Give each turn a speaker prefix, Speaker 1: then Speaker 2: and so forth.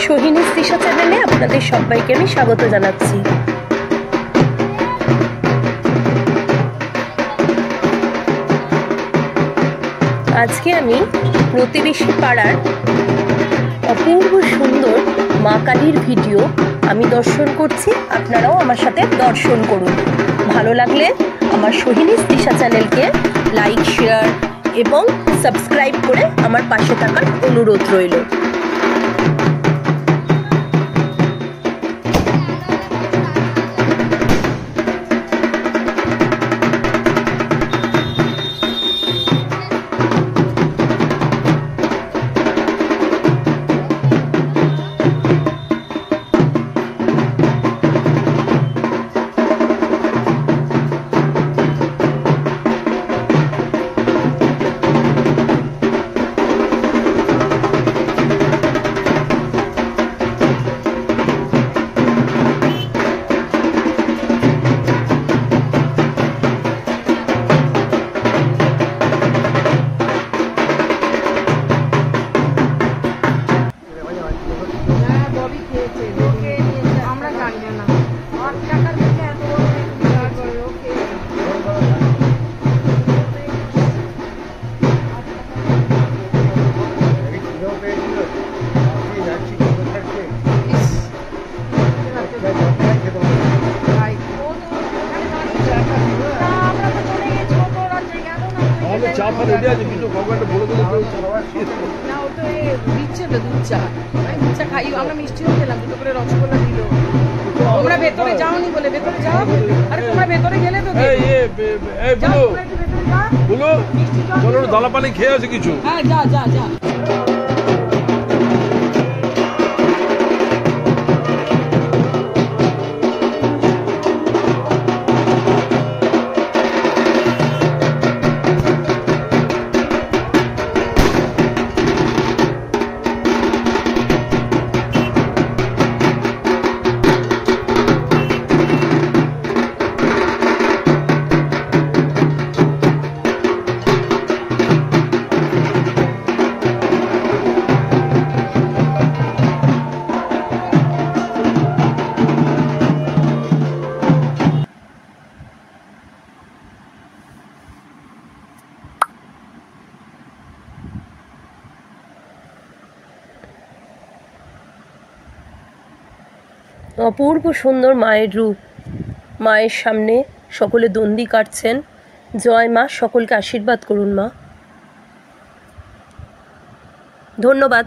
Speaker 1: সোহিনী তৃষা চ্যানেলে আপনাদের সবাইকে আমি স্বাগত জানাচ্ছি। আজকে আমি প্রতিবেশী পাড়ার অপূর্ব সুন্দর মা কালীর ভিডিও আমি দর্শন করছি, আপনারাও আমার সাথে দর্শন করুন। ভালো লাগলে আমার সোহিনী তৃষা চ্যানেলকে লাইক, শেয়ার এবং সাবস্ক্রাইব করে আমার পাশে থাকার অনুরোধ রইল।
Speaker 2: চা রেডি আছে, কিন্তু গভর্নমেন্ট বলে দিলে
Speaker 3: না, ও তো দিচ্ছে তো দুধ চা খাই। আমরা মিষ্টিও খেলাম, দুটো করে রসগোল্লা দিল। তোমরা ভেতরে যাওনি বলে, ভেতরে যাও। আরে তোমরা ভেতরে গেলে তো
Speaker 2: বলো, চলো দালা পানি খেয়ে আছে কিছু।
Speaker 3: হ্যাঁ, যা যা যা।
Speaker 1: অপূর্ব সুন্দর মায়ের রূপ। মায়ের সামনে সকলে দণ্ডি কাটছেন। জয় মা, সকলকে আশীর্বাদ করুন মা। ধন্যবাদ।